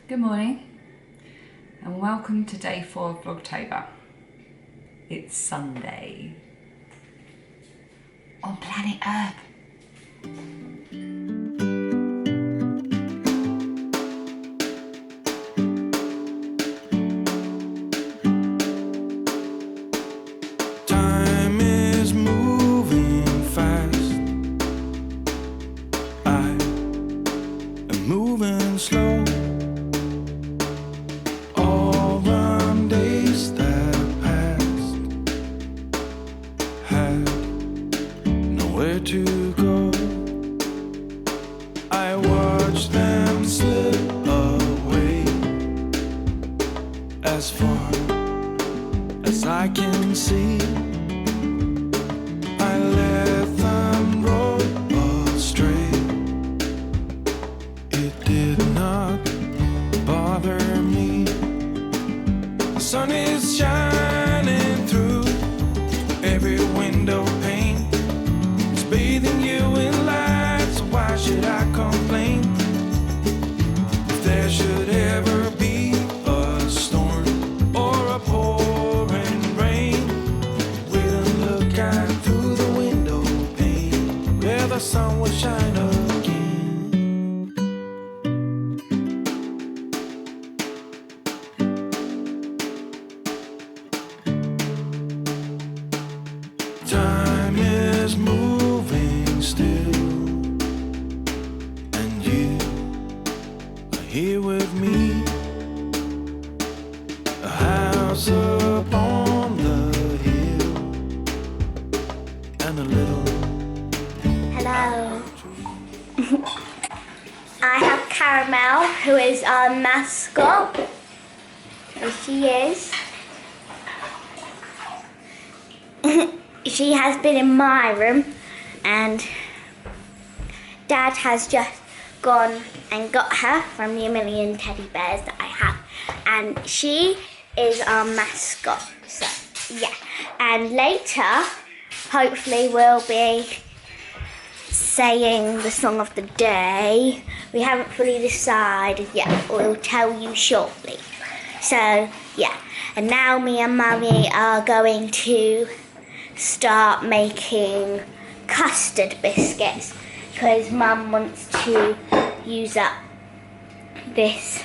Good morning and welcome to day 4 of Vlogtober. It's Sunday on planet Earth. Time is moving fast. I am moving slow. All the days that passed had nowhere to go. I watched them slip away as far as I can see. I let them roll astray. It did not bother me. The sun is shining through every window pane. It's bathing you in light, so why should I complain? If there should ever be a storm or a pouring rain, wait and look out through the window pane where the sun will shine again. Time is moving still, and you are here with me. A house upon the hill, and a little. Hello. I have Caramel, who is our mascot. Here she is. She has been in my room, and Dad has just gone and got her from the million teddy bears that I have, and she is our mascot. So yeah, and later hopefully we'll be saying the song of the day. We haven't fully decided yet, we'll tell you shortly. So yeah, and now me and Mummy are going to start making custard biscuits because Mum wants to use up this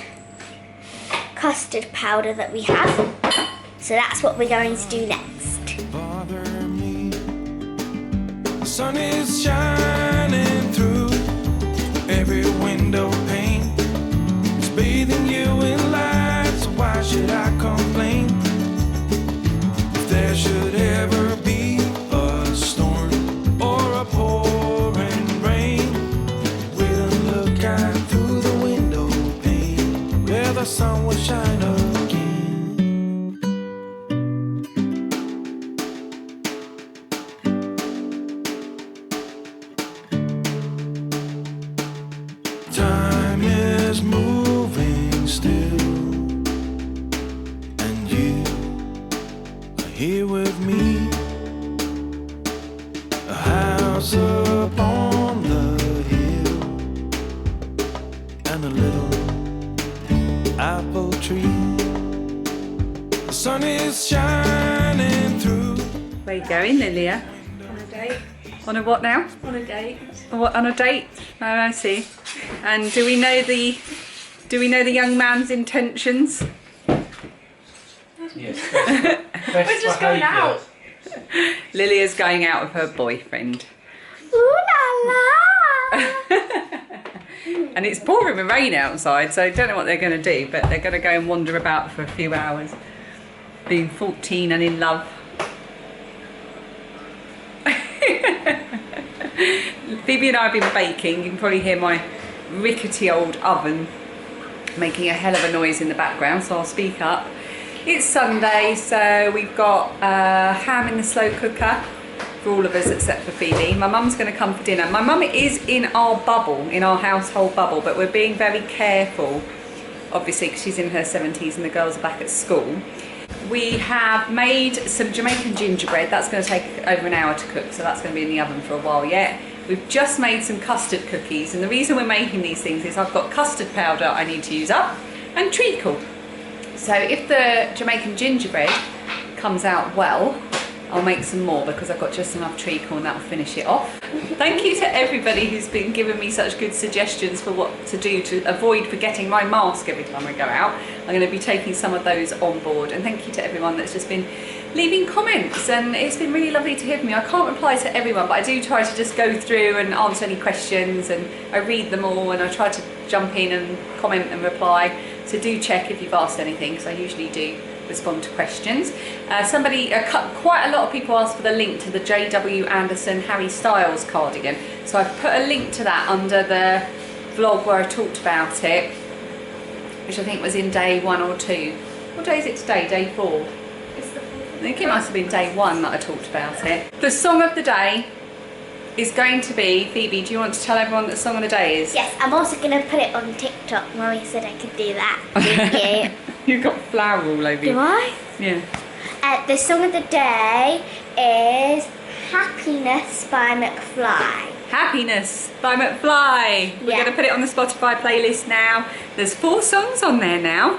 custard powder that we have. So that's what we're going to do next. Bother me. The sun is shining through every window pane. It's bathing you in light, so why should I complain? If there should ever be a storm or a pouring rain, wait and look out through the window pane where the sun will shine again. Time is moving still, and you are here with me. A house upon the hill, and a little apple tree. The sun is shining through. Where you going, Lilia? On a date. On a what now? On a date. What, on a date? Oh, I see. And do we know the young man's intentions? Yes. We're just going out. Lilia's going out with her boyfriend. Ooh la la! And it's pouring with rain outside, so I don't know what they're going to do, but they're going to go and wander about for a few hours, being 14 and in love. Phoebe and I have been baking. You can probably hear my rickety old oven making a hell of a noise in the background, so I'll speak up. It's Sunday, so we've got ham in the slow cooker for all of us except for Phoebe. My mum's going to come for dinner. My mum is in our bubble, in our household bubble, but we're being very careful, obviously, because she's in her 70s and the girls are back at school. We have made some Jamaican gingerbread. That's going to take over an hour to cook, so that's going to be in the oven for a while yet. We've just made some custard cookies, and the reason we're making these things is I've got custard powder I need to use up, and treacle. So if the Jamaican gingerbread comes out well, I'll make some more because I've got just enough treacle and that'll finish it off. Thank you to everybody who's been giving me such good suggestions for what to do to avoid forgetting my mask every time I go out. I'm going to be taking some of those on board, and thank you to everyone that's just been leaving comments, and it's been really lovely to hear from you. I can't reply to everyone, but I do try to just go through and answer any questions, and I read them all and I try to jump in and comment and reply. So do check if you've asked anything, because I usually do respond to questions. Quite a lot of people asked for the link to the J.W. Anderson Harry Styles cardigan, so I've put a link to that under the vlog where I talked about it, which I think was in day 1 or 2. What day is it today? Day 4? I think it must have been day 1 that I talked about it. The song of the day is going to be, Phoebe, do you want to tell everyone what the song of the day is? Yes, I'm also going to put it on TikTok. Mummy said I could do that. Thank you. You've got flour all over you. Do I? Yeah. The song of the day is Happiness by McFly. Happiness by McFly. We're going to put it on the Spotify playlist now. There's 4 songs on there now.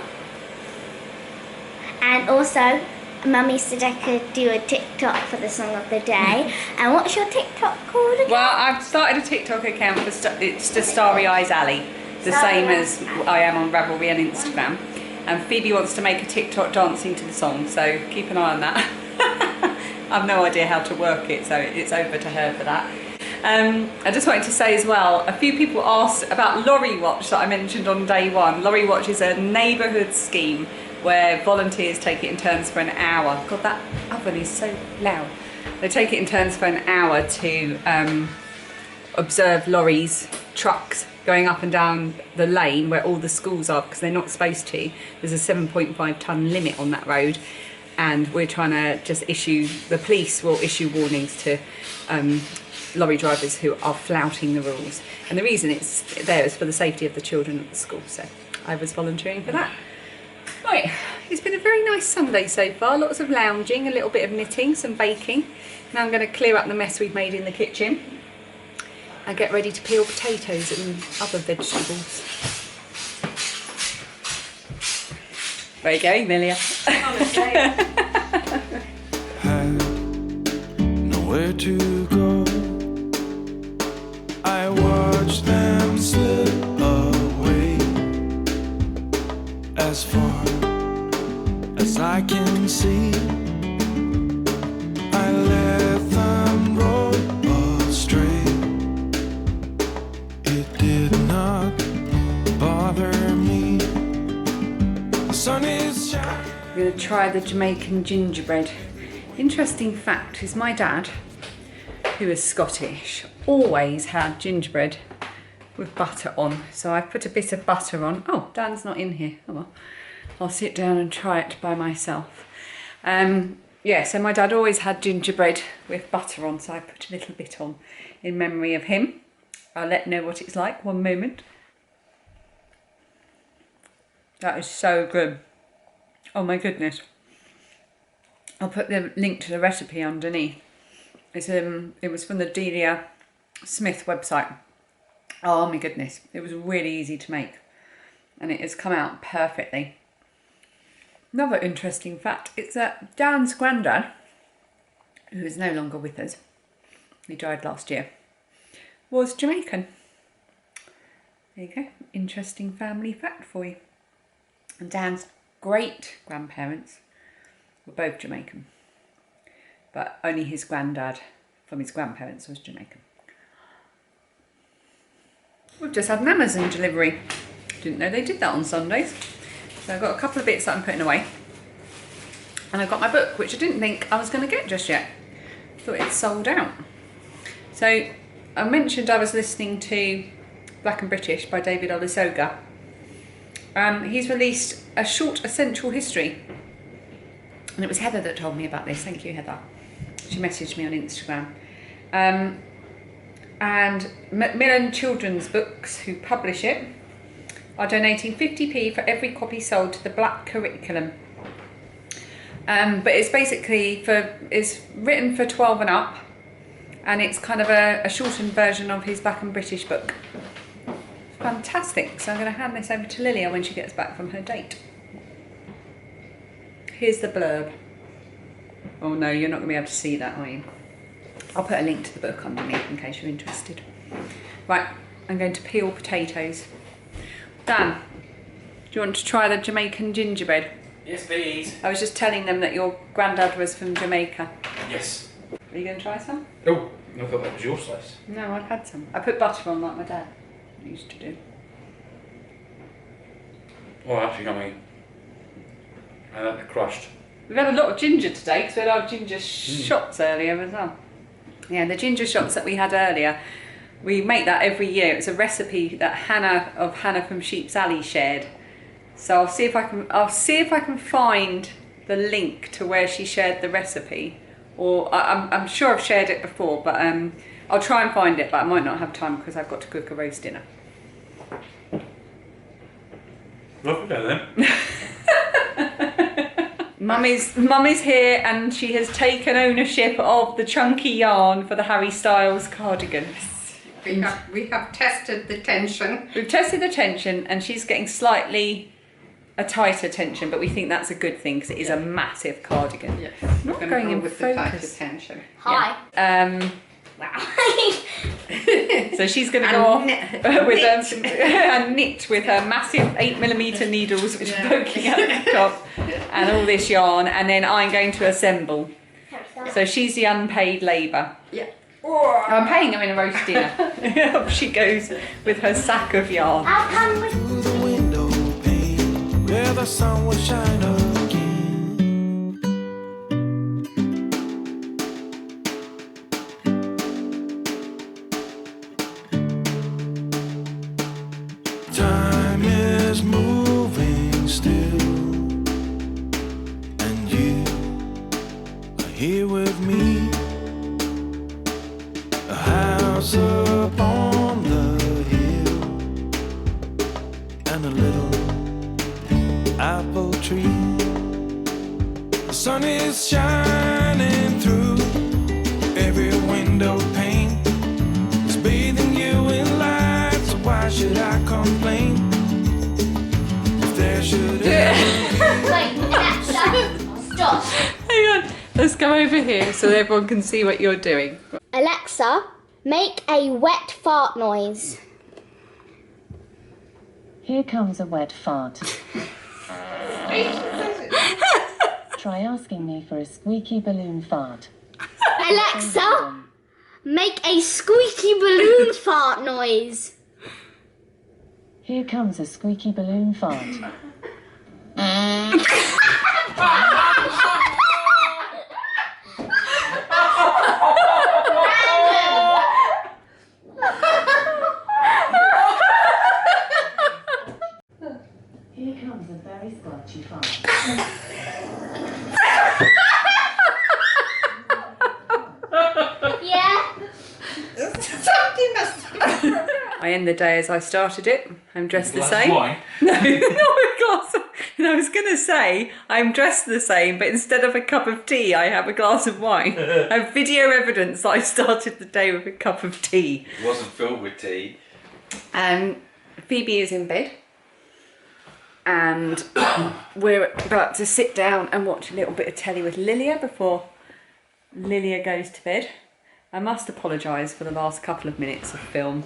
And also, Mummy said I could do a TikTok for the song of the day. And what's your TikTok called again? Well, I've started a TikTok account for it's just Starry Eyes Alley, the same as I am on Ravelry and Instagram. And Phoebe wants to make a TikTok dancing to the song, so keep an eye on that. I've no idea how to work it, so it's over to her for that. I just wanted to say as well, a few people asked about Lorry Watch that I mentioned on day 1. Lorry Watch is a neighbourhood scheme where volunteers take it in turns for an hour. God, that oven is so loud. They take it in turns for an hour to observe lorries, trucks going up and down the lane where all the schools are, because they're not supposed to. There's a 7.5 tonne limit on that road, and we're trying to just the police will issue warnings to lorry drivers who are flouting the rules. And the reason it's there is for the safety of the children at the school, so I was volunteering for that. Right, it's been a very nice Sunday so far. Lots of lounging, a little bit of knitting, some baking. Now I'm going to clear up the mess we've made in the kitchen and get ready to peel potatoes and other vegetables. Where are you going, Milia? Had nowhere to go. I watched them slip away. As far as I can see, I let them roll astray. It did not bother me. The sun is shining. I'm going to try the Jamaican gingerbread. Interesting fact is my dad, who is Scottish, always had gingerbread with butter on. So I've put a bit of butter on. Oh, Dan's not in here. Oh well, I'll sit down and try it by myself. Yeah, so my dad always had gingerbread with butter on, so I put a little bit on in memory of him. I'll let you know what it's like. One moment. That is so good. Oh my goodness. I'll put the link to the recipe underneath. It was from the Delia Smith website. Oh my goodness, it was really easy to make and it has come out perfectly. Another interesting fact, it's that Dan's granddad, who is no longer with us, he died last year, was Jamaican. There you go, interesting family fact for you. And Dan's great grandparents were both Jamaican, but only his granddad from his grandparents was Jamaican. We've just had an Amazon delivery. Didn't know they did that on Sundays. So I've got a couple of bits that I'm putting away. And I've got my book, which I didn't think I was going to get just yet. Thought it sold out. So I mentioned I was listening to Black and British by David Olusoga. He's released a short essential history. And it was Heather that told me about this. Thank you, Heather. She messaged me on Instagram. And Macmillan Children's Books, who publish it, are donating 50p for every copy sold to the Black curriculum. But it's basically it's written for 12 and up, and it's kind of a shortened version of his Black and British book. Fantastic. So I'm going to hand this over to Lilia when she gets back from her date. Here's the blurb. Oh no, you're not going to be able to see that, are you? I'll put a link to the book underneath in case you're interested. Right, I'm going to peel potatoes. Dan, do you want to try the Jamaican gingerbread? Yes, please. I was just telling them that your granddad was from Jamaica. Yes. Are you going to try some? Oh, I thought that was your slice. No, I've had some. I put butter on like my dad used to do. Oh, actually, yummy. I like the crust. We've had a lot of ginger today because we had our ginger shots earlier as well. Yeah, the ginger shots that we had earlier, we make that every year. It's a recipe that Hannah from Sheep's Alley shared. So I'll see if I can find the link to where she shared the recipe, or I'm sure I've shared it before, but I'll try and find it, but I might not have time because I've got to cook a roast dinner. Look at then. Mummy's here and she has taken ownership of the chunky yarn for the Harry Styles cardigan. We have tested the tension. We've tested the tension and she's getting slightly a tighter tension, but we think that's a good thing because it is a massive cardigan. Yes, Not we're going go in with the tighter focus. tension. Hi. Yeah. So she's going to go off with and knit with her massive 8mm needles which are poking out the top and all this yarn, and then I'm going to assemble. So she's the unpaid labour. Yeah. I'm paying her in a roast dinner. Up she goes with her sack of yarn. I'll come with Through the window pane where the sun will shine again. Time is moving still, and you are here with me. A house upon the hill, and a little apple tree. The sun is shining through every window pane. It's bathing you in light, so why should I complain? If there should ever Wait, Alexa, stop. Hang on, let's go over here so everyone can see what you're doing. Alexa, make a wet fart noise. Here comes a wet fart. Try asking me for a squeaky balloon fart. Alexa, make a squeaky balloon fart noise. Here comes a squeaky balloon fart. Here comes a very squelchy fart. Yeah. Something must have I end the day as I started it. I'm dressed the Glass same. of wine. No, not a glass of... And I was going to say, I'm dressed the same, but instead of a cup of tea, I have a glass of wine. I have video evidence that I started the day with a cup of tea. It wasn't filled with tea. Phoebe is in bed. And we're about to sit down and watch a little bit of telly with Lilia before Lilia goes to bed. I must apologise for the last couple of minutes of film.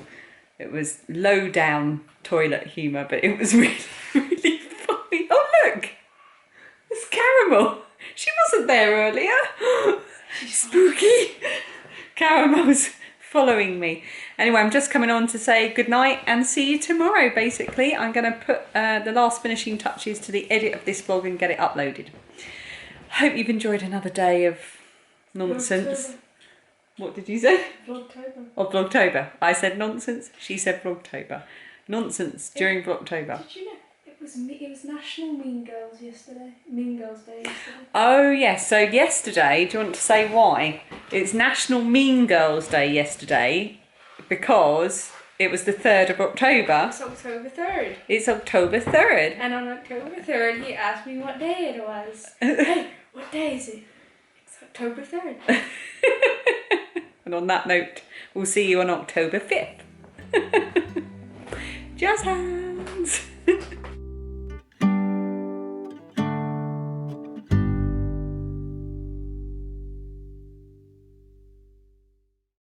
It was low down toilet humour, but it was really, really funny. Oh look! It's Caramel. She wasn't there earlier. Spooky. Caramel's following me. Anyway, I'm just coming on to say good night and see you tomorrow, basically. I'm going to put the last finishing touches to the edit of this vlog and get it uploaded. Hope you've enjoyed another day of nonsense. Vlogtober. What did you say? Vlogtober. Oh, Vlogtober. I said nonsense, she said Vlogtober. Nonsense during Vlogtober. Did you know it was National Mean Girls yesterday? Mean Girls Day yesterday. Oh yes, so yesterday, do you want to say why? It's National Mean Girls Day yesterday because it was the 3rd of October. It's October 3rd. It's October 3rd. And on October 3rd, he asked me what day it was. Hey, what day is it? It's October 3rd. And on that note, we'll see you on October 5th. Jazz hands.